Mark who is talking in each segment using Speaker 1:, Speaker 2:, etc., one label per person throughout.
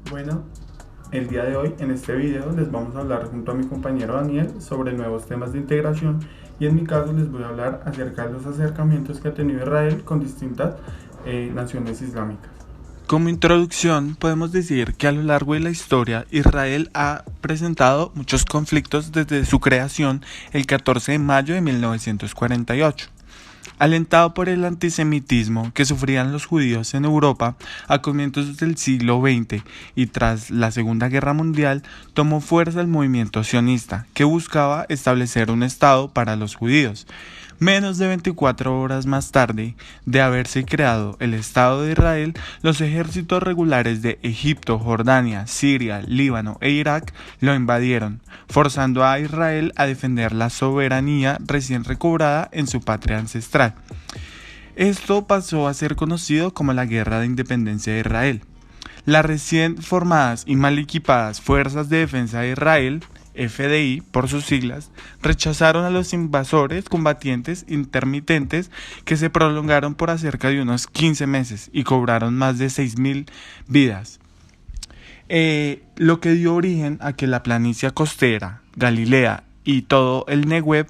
Speaker 1: Bueno, el día de hoy en este video les vamos a hablar junto a mi compañero Daniel sobre nuevos temas de integración y en mi caso les voy a hablar acerca de los acercamientos que ha tenido Israel con distintas naciones islámicas.
Speaker 2: Como introducción, podemos decir que a lo largo de la historia Israel ha presentado muchos conflictos desde su creación el 14 de mayo de 1948. Alentado por el antisemitismo que sufrían los judíos en Europa a comienzos del siglo XX y tras la Segunda Guerra Mundial, tomó fuerza el movimiento sionista, que buscaba establecer un Estado para los judíos. Menos de 24 horas más tarde de haberse creado el Estado de Israel, los ejércitos regulares de Egipto, Jordania, Siria, Líbano e Irak lo invadieron, forzando a Israel a defender la soberanía recién recobrada en su patria ancestral. Esto pasó a ser conocido como la Guerra de Independencia de Israel. Las recién formadas y mal equipadas Fuerzas de Defensa de Israel, FDI por sus siglas, rechazaron a los invasores combatientes intermitentes que se prolongaron por cerca de unos 15 meses y cobraron más de 6.000 vidas. Lo que dio origen a que la planicie costera, Galilea y todo el Negev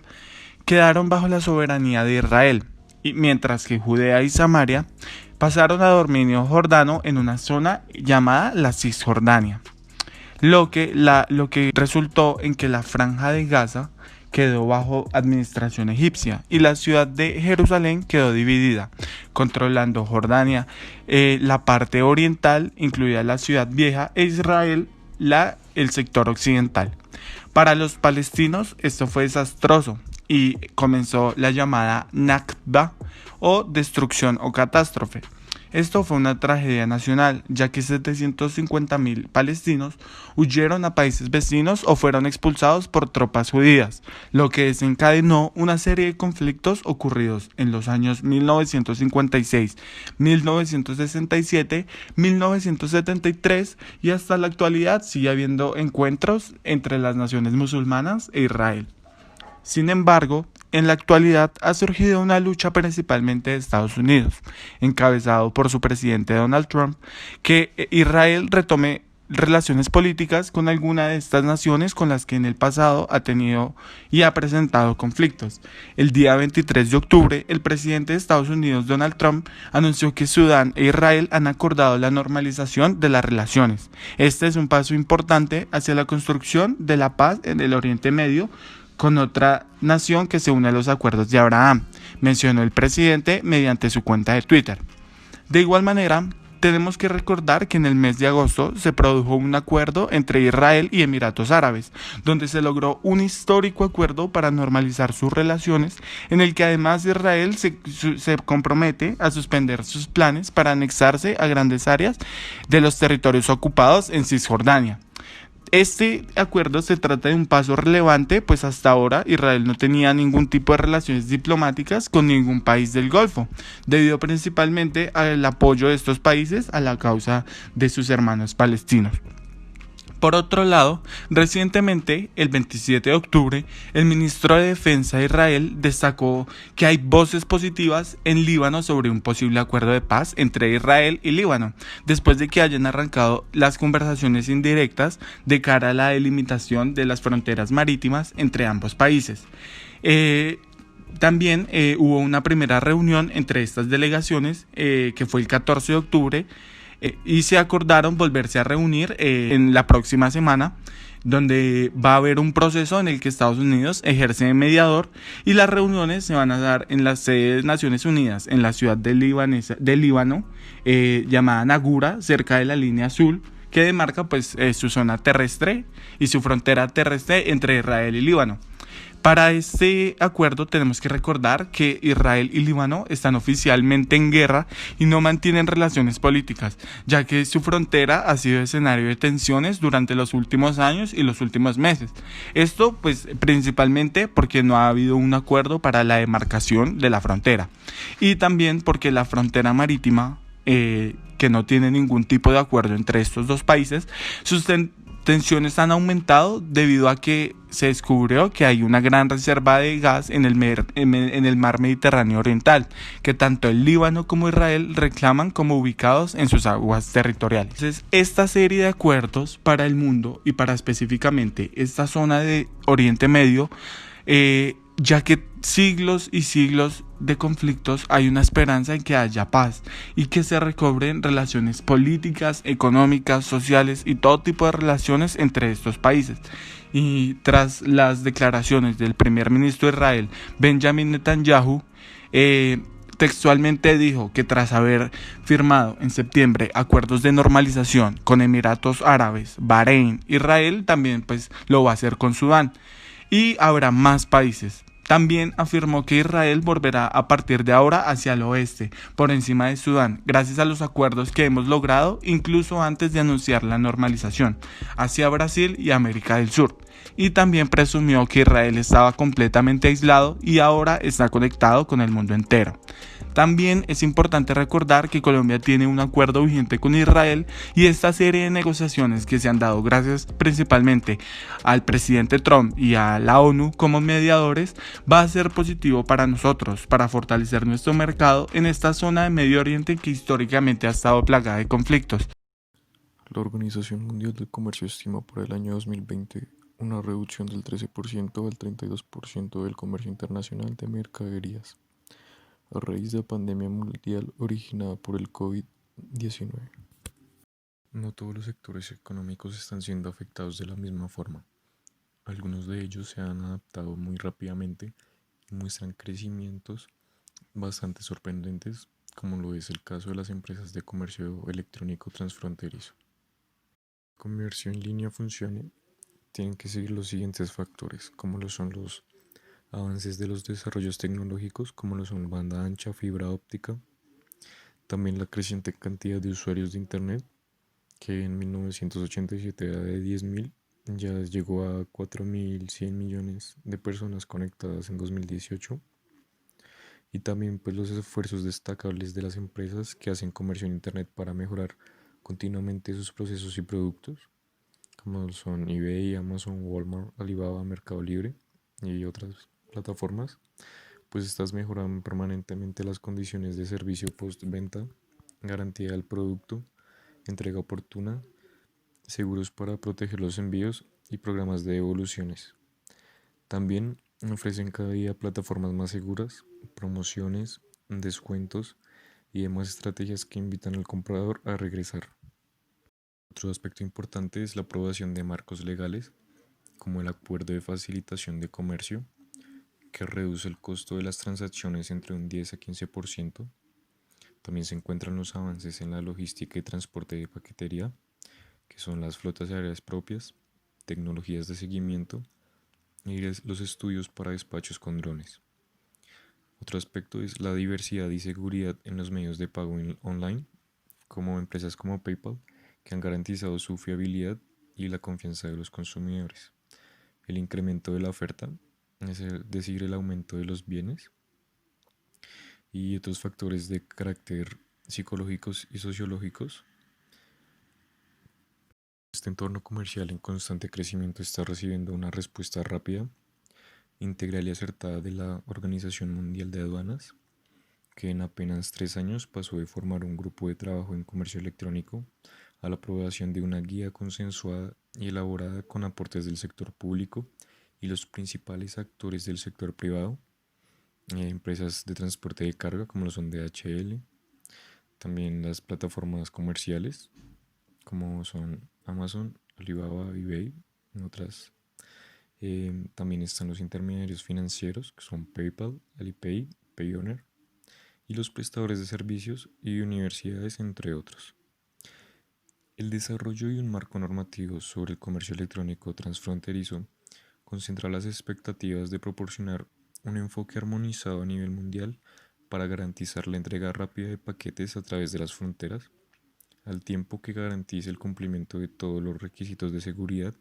Speaker 2: quedaron bajo la soberanía de Israel, y mientras que Judea y Samaria pasaron a dominio jordano en una zona llamada la Cisjordania. Lo que resultó en que la franja de Gaza quedó bajo administración egipcia y la ciudad de Jerusalén quedó dividida, controlando Jordania la parte oriental, incluida la ciudad vieja, e Israel el sector occidental. Para los palestinos esto fue desastroso y comenzó la llamada Nakba o destrucción o catástrofe. Esto fue una tragedia nacional, ya que 750.000 palestinos huyeron a países vecinos o fueron expulsados por tropas judías, lo que desencadenó una serie de conflictos ocurridos en los años 1956, 1967, 1973 y hasta la actualidad sigue habiendo encuentros entre las naciones musulmanas e Israel. Sin embargo, en la actualidad ha surgido una lucha principalmente de Estados Unidos, encabezado por su presidente Donald Trump, que Israel retome relaciones políticas con alguna de estas naciones con las que en el pasado ha tenido y ha presentado conflictos. El día 23 de octubre, el presidente de Estados Unidos, Donald Trump, anunció que Sudán e Israel han acordado la normalización de las relaciones. Este es un paso importante hacia la construcción de la paz en el Oriente Medio, con otra nación que se une a los acuerdos de Abraham, mencionó el presidente mediante su cuenta de Twitter. De igual manera, tenemos que recordar que en el mes de agosto se produjo un acuerdo entre Israel y Emiratos Árabes, donde se logró un histórico acuerdo para normalizar sus relaciones, en el que además Israel se compromete a suspender sus planes para anexarse a grandes áreas de los territorios ocupados en Cisjordania. Este acuerdo se trata de un paso relevante, pues hasta ahora Israel no tenía ningún tipo de relaciones diplomáticas con ningún país del Golfo, debido principalmente al apoyo de estos países a la causa de sus hermanos palestinos. Por otro lado, recientemente, el 27 de octubre, el ministro de Defensa de Israel destacó que hay voces positivas en Líbano sobre un posible acuerdo de paz entre Israel y Líbano, después de que hayan arrancado las conversaciones indirectas de cara a la delimitación de las fronteras marítimas entre ambos países. También hubo una primera reunión entre estas delegaciones, que fue el 14 de octubre, y se acordaron volverse a reunir en la próxima semana, donde va a haber un proceso en el que Estados Unidos ejerce de mediador y las reuniones se van a dar en la sede de Naciones Unidas, en la ciudad de Líbano, llamada Nagura, cerca de la línea azul, que demarca su zona terrestre y su frontera terrestre entre Israel y Líbano. Para este acuerdo tenemos que recordar que Israel y Líbano están oficialmente en guerra y no mantienen relaciones políticas, ya que su frontera ha sido escenario de tensiones durante los últimos años y los últimos meses. Esto principalmente porque no ha habido un acuerdo para la demarcación de la frontera y también porque la frontera marítima, que no tiene ningún tipo de acuerdo entre estos dos países, tensiones han aumentado debido a que se descubrió que hay una gran reserva de gas en el mar Mediterráneo Oriental, que tanto el Líbano como Israel reclaman como ubicados en sus aguas territoriales. Entonces, esta serie de acuerdos para el mundo y para específicamente esta zona de Oriente Medio, ya que siglos y siglos de conflictos, hay una esperanza en que haya paz y que se recobren relaciones políticas, económicas, sociales y todo tipo de relaciones entre estos países. Y tras las declaraciones del primer ministro de Israel, Benjamin Netanyahu, textualmente dijo que tras haber firmado en septiembre acuerdos de normalización con Emiratos Árabes, Bahrein, Israel también pues lo va a hacer con Sudán y habrá más países. También afirmó que Israel volverá a partir de ahora hacia el oeste, por encima de Sudán, gracias a los acuerdos que hemos logrado incluso antes de anunciar la normalización, hacia Brasil y América del Sur. Y también presumió que Israel estaba completamente aislado y ahora está conectado con el mundo entero. También es importante recordar que Colombia tiene un acuerdo vigente con Israel y esta serie de negociaciones que se han dado gracias principalmente al presidente Trump y a la ONU como mediadores va a ser positivo para nosotros, para fortalecer nuestro mercado en esta zona de Medio Oriente que históricamente ha estado plagada de conflictos.
Speaker 3: La Organización Mundial del Comercio estima para el año 2020 una reducción del 13% al 32% del comercio internacional de mercaderías, a raíz de la pandemia mundial originada por el COVID-19. No todos los sectores económicos están siendo afectados de la misma forma. Algunos de ellos se han adaptado muy rápidamente y muestran crecimientos bastante sorprendentes, como lo es el caso de las empresas de comercio electrónico transfronterizo. Comercio en línea funcione, tienen que seguir los siguientes factores, como lo son los avances de los desarrollos tecnológicos, como lo son banda ancha, fibra óptica, también la creciente cantidad de usuarios de Internet, que en 1987 era de 10.000, ya llegó a 4.100 millones de personas conectadas en 2018, y también pues los esfuerzos destacables de las empresas que hacen comercio en Internet para mejorar continuamente sus procesos y productos, como son eBay, Amazon, Walmart, Alibaba, Mercado Libre y otras plataformas, pues estas mejoran permanentemente las condiciones de servicio postventa, garantía del producto, entrega oportuna, seguros para proteger los envíos y programas de devoluciones. También ofrecen cada día plataformas más seguras, promociones, descuentos y demás estrategias que invitan al comprador a regresar. Otro aspecto importante es la aprobación de marcos legales, como el Acuerdo de Facilitación de Comercio, que reduce el costo de las transacciones entre un 10 a 15%. También se encuentran los avances en la logística y transporte de paquetería, que son las flotas aéreas propias, tecnologías de seguimiento y los estudios para despachos con drones. Otro aspecto es la diversidad y seguridad en los medios de pago online, como empresas como PayPal, que han garantizado su fiabilidad y la confianza de los consumidores. El incremento de la oferta, es decir, el aumento de los bienes y otros factores de carácter psicológicos y sociológicos. Este entorno comercial en constante crecimiento está recibiendo una respuesta rápida, integral y acertada de la Organización Mundial de Aduanas, que en apenas 3 años pasó de formar un grupo de trabajo en comercio electrónico a la aprobación de una guía consensuada y elaborada con aportes del sector público y los principales actores del sector privado, empresas de transporte de carga como lo son DHL, también las plataformas comerciales como son Amazon, Alibaba, eBay, y otras. También están los intermediarios financieros que son PayPal, Alipay, Payoneer y los prestadores de servicios y universidades, entre otros. El desarrollo de un marco normativo sobre el comercio electrónico transfronterizo concentra las expectativas de proporcionar un enfoque armonizado a nivel mundial para garantizar la entrega rápida de paquetes a través de las fronteras, al tiempo que garantice el cumplimiento de todos los requisitos de seguridad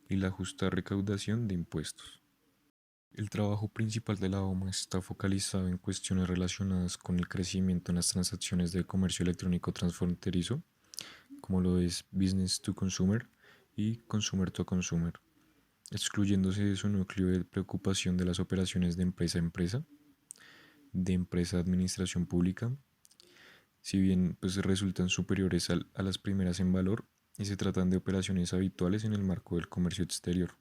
Speaker 3: y la justa recaudación de impuestos. El trabajo principal de la OMA está focalizado en cuestiones relacionadas con el crecimiento en las transacciones de comercio electrónico transfronterizo, como lo es Business to Consumer y consumer to consumer, excluyéndose de su núcleo de preocupación de las operaciones de empresa a empresa, de empresa a administración pública, si bien pues resultan superiores a las primeras en valor y se tratan de operaciones habituales en el marco del comercio exterior.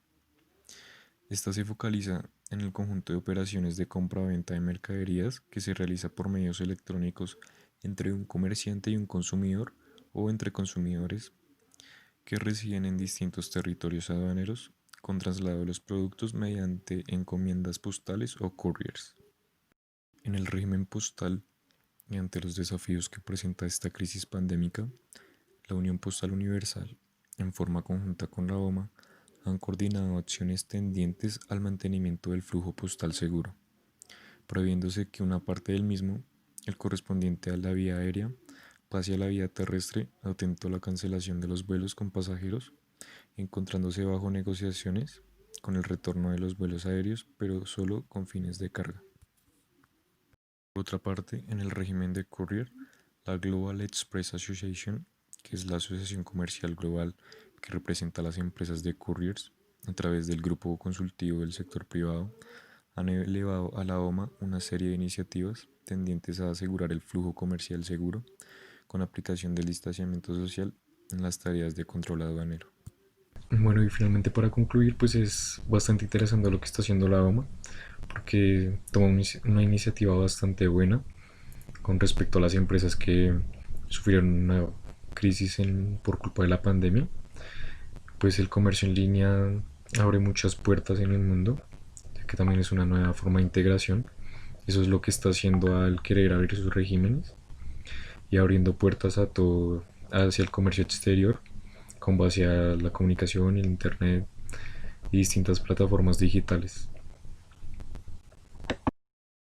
Speaker 3: Esta se focaliza en el conjunto de operaciones de compra-venta de mercaderías que se realiza por medios electrónicos entre un comerciante y un consumidor o entre consumidores que residen en distintos territorios aduaneros con traslado de los productos mediante encomiendas postales o couriers. En el régimen postal y ante los desafíos que presenta esta crisis pandémica, la Unión Postal Universal, en forma conjunta con la OMA, han coordinado acciones tendientes al mantenimiento del flujo postal seguro, prohibiéndose que una parte del mismo, el correspondiente a la vía aérea, pase a la vía terrestre, atento a la cancelación de los vuelos con pasajeros, encontrándose bajo negociaciones con el retorno de los vuelos aéreos, pero solo con fines de carga. Por otra parte, en el régimen de courier, la Global Express Association, que es la asociación comercial global que representa a las empresas de couriers a través del grupo consultivo del sector privado, han elevado a la OMA una serie de iniciativas tendientes a asegurar el flujo comercial seguro con aplicación del distanciamiento social en las tareas de control aduanero. Bueno, y finalmente para concluir, pues es bastante interesante lo que está haciendo la OMA, porque toma una iniciativa bastante buena con respecto a las empresas que sufrieron una crisis por culpa de la pandemia. Pues el comercio en línea abre muchas puertas en el mundo, ya que también es una nueva forma de integración. Eso es lo que está haciendo al querer abrir sus regímenes y abriendo puertas a todo hacia el comercio exterior con base a la comunicación, el internet y distintas plataformas digitales.